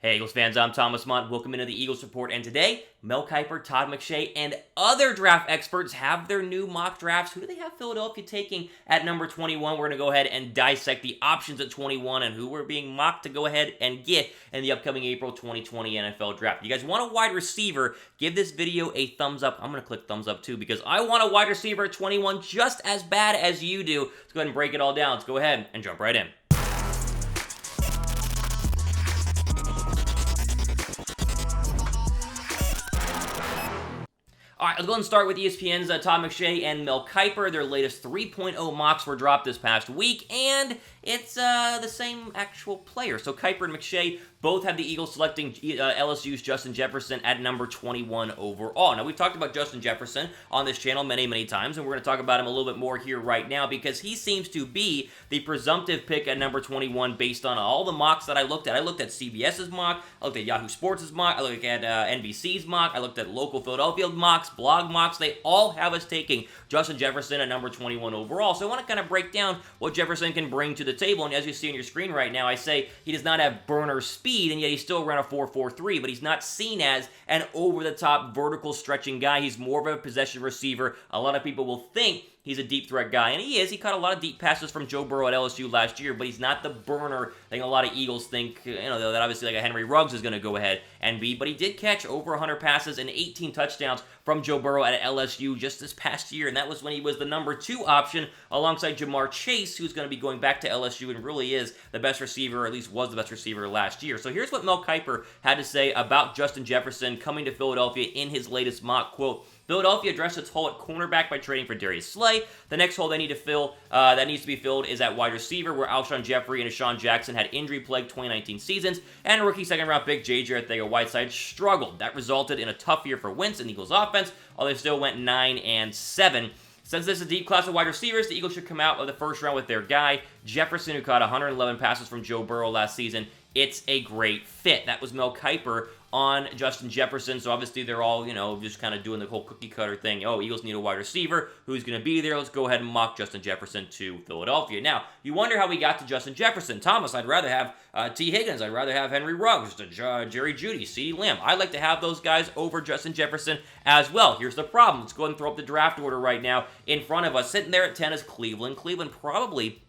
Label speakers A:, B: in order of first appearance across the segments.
A: Hey Eagles fans, I'm Thomas Mott. Welcome into the Eagles Report, and today, Mel Kiper, Todd McShay, and other draft experts have their new mock drafts. Who do they have Philadelphia taking at number 21? We're going to go ahead and dissect the options at 21 and who we're being mocked to go ahead and get in the upcoming April 2020 NFL Draft. If you guys want a wide receiver, give this video a thumbs up. I'm going to click thumbs up too because I want a wide receiver at 21 just as bad as you do. Let's go ahead and break it all down. Let's go ahead and jump right in. All right, let's go ahead and start with ESPN's Todd McShay and Mel Kiper. Their latest 3.0 mocks were dropped this past week, and it's the same actual player. So Kiper and McShay both have the Eagles selecting LSU's Justin Jefferson at number 21 overall. Now, we've talked about Justin Jefferson on this channel many times, and we're going to talk about him a little bit more here right now because he seems to be the presumptive pick at number 21 based on all the mocks that I looked at. I looked at CBS's mock, I looked at Yahoo Sports' mock, I looked at NBC's mock, I looked at local Philadelphia mocks, blog mocks. They all have us taking Justin Jefferson at number 21 overall. So I want to kind of break down what Jefferson can bring to the table. And as you see on your screen right now, I say he does not have burner speed, and yet he still ran a 4.43, but he's not seen as an over-the-top vertical stretching guy. He's more of a possession receiver. A lot of people will think he's a deep threat guy, and he is. He caught a lot of deep passes from Joe Burrow at LSU last year, but he's not the burner thing a lot of Eagles think, that obviously like a Henry Ruggs is going to go ahead and be, but he did catch over 100 passes and 18 touchdowns from Joe Burrow at LSU just this past year, and that was when he was the number 2 option alongside Jamar Chase, who's going to be going back to LSU and really is the best receiver, or at least was the best receiver last year. So here's what Mel Kiper had to say about Justin Jefferson coming to Philadelphia in his latest mock. Quote, Philadelphia addressed its hole at cornerback by trading for Darius Slay. The next hole they need to fill, that needs to be filled, is at wide receiver, where Alshon Jeffery and Alshon Jackson had injury-plagued 2019 seasons, and rookie second-round pick J.J. Arcega-Whiteside struggled. That resulted in a tough year for Wentz and the Eagles' offense, although they still went 9-7. Since this is a deep class of wide receivers, the Eagles should come out of the first round with their guy, Jefferson, who caught 111 passes from Joe Burrow last season. It's a great fit. That was Mel Kiper on Justin Jefferson, so obviously they're all, just kind of doing the whole cookie-cutter thing. Oh, Eagles need a wide receiver. Who's going to be there? Let's go ahead and mock Justin Jefferson to Philadelphia. Now, you wonder how we got to Justin Jefferson. Thomas, I'd rather have T. Higgins. I'd rather have Henry Ruggs, Jerry Jeudy, CeeDee Lamb. I'd like to have those guys over Justin Jefferson as well. Here's the problem. Let's go ahead and throw up the draft order right now in front of us. Sitting there at 10 is Cleveland. Cleveland probably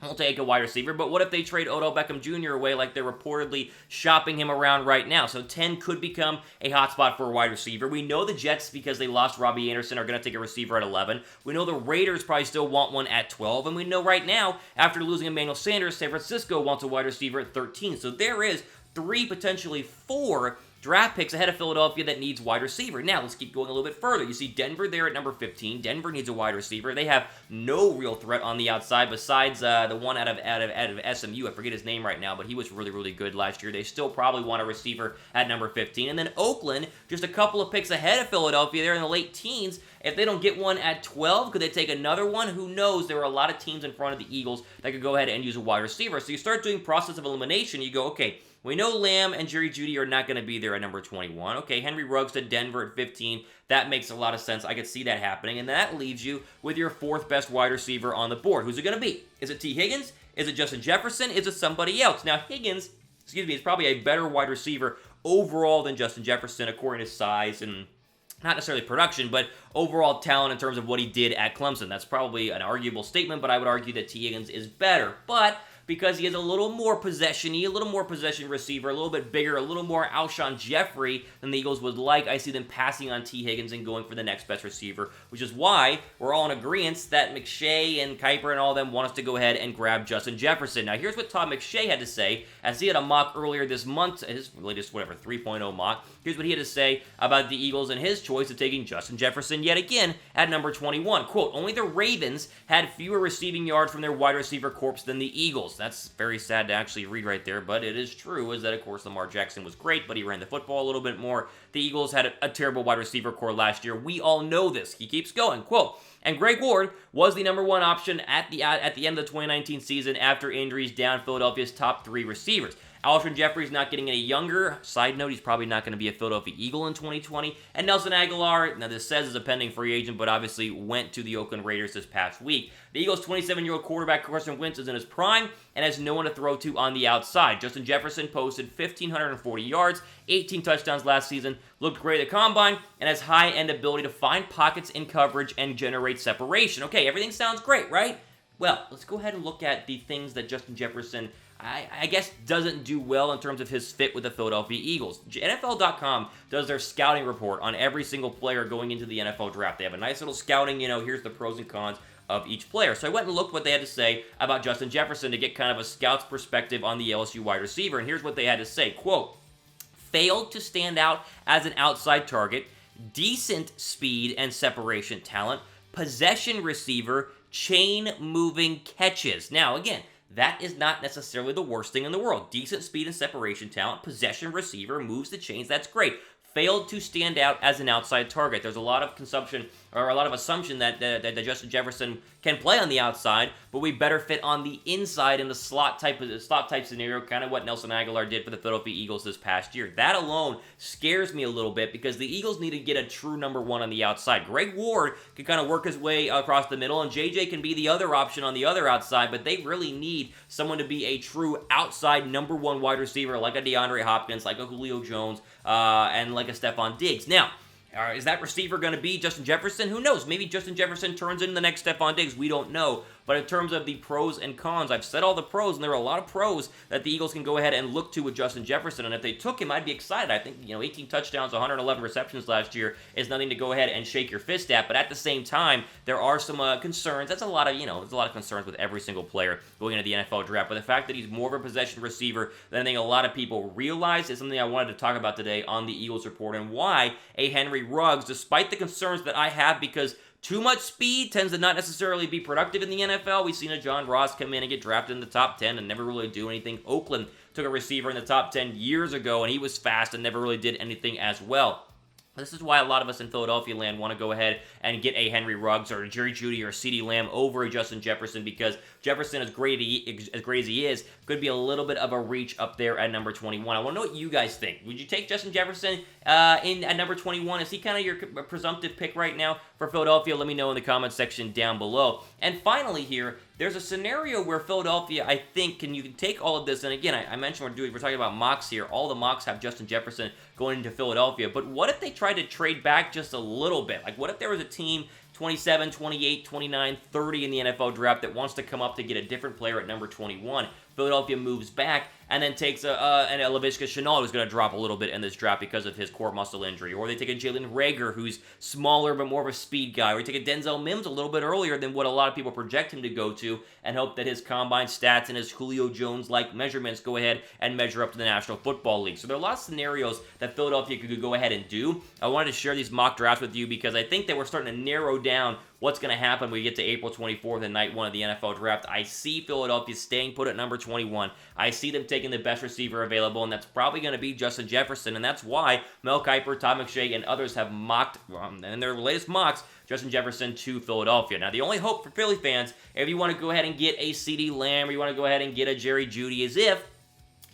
A: won't take a wide receiver, but what if they trade Odell Beckham Jr. away like they're reportedly shopping him around right now? So 10 could become a hot spot for a wide receiver. We know the Jets, because they lost Robbie Anderson, are going to take a receiver at 11. We know the Raiders probably still want one at 12, and we know right now, after losing Emmanuel Sanders, San Francisco wants a wide receiver at 13. So there is 3, potentially 4 draft picks ahead of Philadelphia that needs wide receiver. Now, let's keep going a little bit further. You see Denver there at number 15. Denver needs a wide receiver. They have no real threat on the outside besides the one out of SMU. I forget his name right now, but he was really good last year. They still probably want a receiver at number 15. And then Oakland, just a couple of picks ahead of Philadelphia. They're in the late teens. If they don't get one at 12, could they take another one? Who knows? There are a lot of teams in front of the Eagles that could go ahead and use a wide receiver. So you start doing process of elimination. You go, okay, we know Lamb and Jerry Jeudy are not going to be there at number 21. Okay, Henry Ruggs to Denver at 15. That makes a lot of sense. I could see that happening. And that leaves you with your 4th best wide receiver on the board. Who's it going to be? Is it T. Higgins? Is it Justin Jefferson? Is it somebody else? Now, Higgins, is probably a better wide receiver overall than Justin Jefferson, according to size and not necessarily production, but overall talent in terms of what he did at Clemson. That's probably an arguable statement, but I would argue that T. Higgins is better. But because he has a little more possession-y, a little more possession receiver, a little bit bigger, a little more Alshon Jeffery than the Eagles would like, I see them passing on T. Higgins and going for the next best receiver, which is why we're all in agreement that McShay and Kiper and all of them want us to go ahead and grab Justin Jefferson. Now, here's what Todd McShay had to say, as he had a mock earlier this month, his latest, 3.0 mock. Here's what he had to say about the Eagles and his choice of taking Justin Jefferson yet again at number 21. Quote, only the Ravens had fewer receiving yards from their wide receiver corps than the Eagles. That's very sad to actually read right there, but it is true, is that, of course, Lamar Jackson was great, but he ran the football a little bit more. The Eagles had a terrible wide receiver core last year. We all know this. He keeps going. Quote, and Greg Ward was the number 1 option at the end of the 2019 season after injuries down Philadelphia's top 3 receivers. Alshon Jeffery's not getting any younger. Side note, he's probably not going to be a Philadelphia Eagle in 2020. And Nelson Agholor, now this says is a pending free agent, but obviously went to the Oakland Raiders this past week. The Eagles' 27-year-old quarterback Carson Wentz is in his prime and has no one to throw to on the outside. Justin Jefferson posted 1,540 yards, 18 touchdowns last season, looked great at the combine, and has high-end ability to find pockets in coverage and generate separation. Okay, everything sounds great, right? Well, let's go ahead and look at the things that Justin Jefferson, I guess, doesn't do well in terms of his fit with the Philadelphia Eagles. NFL.com does their scouting report on every single player going into the NFL draft. They have a nice little scouting, here's the pros and cons of each player. So I went and looked what they had to say about Justin Jefferson to get kind of a scout's perspective on the LSU wide receiver, and here's what they had to say. Quote, failed to stand out as an outside target, decent speed and separation talent, possession receiver, chain-moving catches. Now, again, that is not necessarily the worst thing in the world. Decent speed and separation talent, possession receiver, moves the chains, that's great. Failed to stand out as an outside target. There's a lot of assumption that Justin Jefferson can play on the outside, but we better fit on the inside in the slot type scenario, kind of what Nelson Agholor did for the Philadelphia Eagles this past year. That alone scares me a little bit because the Eagles need to get a true number one on the outside. Greg Ward can kind of work his way across the middle, and JJ can be the other option on the other outside, but they really need someone to be a true outside number one wide receiver like a DeAndre Hopkins, like a Julio Jones, and like a Stephon Diggs. Now, is that receiver going to be Justin Jefferson? Who knows? Maybe Justin Jefferson turns into the next Stephon Diggs. We don't know. But in terms of the pros and cons, I've said all the pros, and there are a lot of pros that the Eagles can go ahead and look to with Justin Jefferson. And if they took him, I'd be excited. I think, 18 touchdowns, 111 receptions last year is nothing to go ahead and shake your fist at. But at the same time, there are some concerns. That's a lot of, there's a lot of concerns with every single player going into the NFL draft. But the fact that he's more of a possession receiver than I think a lot of people realize is something I wanted to talk about today on the Eagles Report, and why a Henry Ruggs, despite the concerns that I have, because too much speed tends to not necessarily be productive in the NFL. We've seen a John Ross come in and get drafted in the top 10 and never really do anything. Oakland took a receiver in the top 10 years ago, and he was fast and never really did anything as well. This is why a lot of us in Philadelphia land want to go ahead and get a Henry Ruggs or a Jerry Jeudy or a CeeDee Lamb over a Justin Jefferson, because Jefferson, as great as he is, could be a little bit of a reach up there at number 21. I want to know what you guys think. Would you take Justin Jefferson at number 21? Is he kind of your presumptive pick right now for Philadelphia? Let me know in the comments section down below. And finally here, there's a scenario where Philadelphia, I think, you can take all of this, and again, I mentioned we're talking about mocks here. All the mocks have Justin Jefferson going into Philadelphia, but what if they tried to trade back just a little bit? Like, what if there was a team 27, 28, 29, 30 in the NFL draft that wants to come up to get a different player at number 21? Philadelphia moves back and then takes a Laviska Shenault, who's going to drop a little bit in this draft because of his core muscle injury. Or they take a Jalen Reagor, who's smaller but more of a speed guy. Or they take a Denzel Mims a little bit earlier than what a lot of people project him to go to, and hope that his combine stats and his Julio Jones-like measurements go ahead and measure up to the National Football League. So there are a lot of scenarios that Philadelphia could go ahead and do. I wanted to share these mock drafts with you because I think that we're starting to narrow down what's going to happen when we get to April 24th and night one of the NFL draft. I see Philadelphia staying put at number 21. I see them taking the best receiver available, and that's probably going to be Justin Jefferson, and that's why Mel Kiper, Todd McShay, and others have mocked, in their latest mocks, Justin Jefferson to Philadelphia. Now, the only hope for Philly fans, if you want to go ahead and get a CeeDee Lamb or you want to go ahead and get a Jerry Jeudy, is if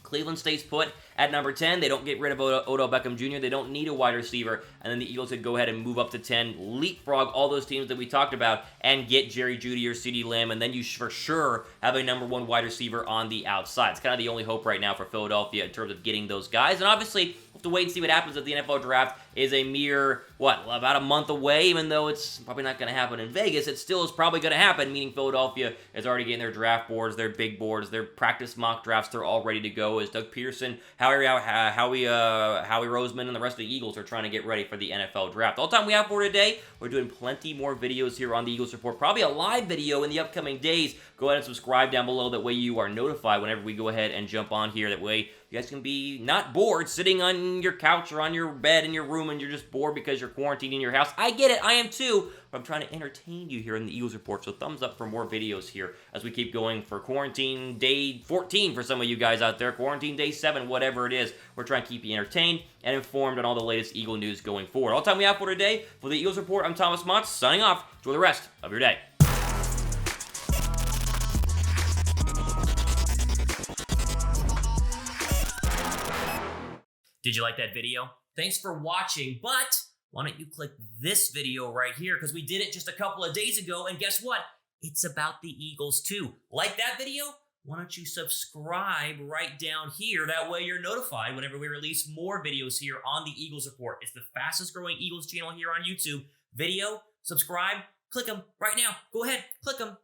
A: Cleveland stays put at number 10. They don't get rid of Odell Beckham Jr. They don't need a wide receiver. And then the Eagles could go ahead and move up to 10, leapfrog all those teams that we talked about, and get Jerry Jeudy or CeeDee Lamb. And then you for sure have a number one wide receiver on the outside. It's kind of the only hope right now for Philadelphia in terms of getting those guys. And obviously, we'll have to wait and see what happens at the NFL draft. Is a mere, about a month away, even though it's probably not going to happen in Vegas. It still is probably going to happen, meaning Philadelphia is already getting their draft boards, their big boards, their practice mock drafts. They're all ready to go as Doug Peterson, Howie Roseman, and the rest of the Eagles are trying to get ready for the NFL draft. All the time we have for today. We're doing plenty more videos here on the Eagles Report. Probably a live video in the upcoming days. Go ahead and subscribe down below. That way you are notified whenever we go ahead and jump on here. That way you guys can be not bored sitting on your couch or on your bed in your room and you're just bored because you're quarantined in your house. I get it. I am too. But I'm trying to entertain you here in the Eagles Report. So thumbs up for more videos here as we keep going for quarantine day 14 for some of you guys out there. Quarantine day 7, whatever it is. We're trying to keep you entertained and informed on all the latest Eagle news going forward. All the time we have for today. For the Eagles Report, I'm Thomas Mott, signing off. Enjoy the rest of your day. Did you like that video? Thanks for watching, but why don't you click this video right here, because we did it just a couple of days ago, and guess what? It's about the Eagles too. Like that video? Why don't you subscribe right down here? That way you're notified whenever we release more videos here on the Eagles Report. It's the fastest growing Eagles channel here on YouTube. Video, subscribe, click them right now. Go ahead, click them.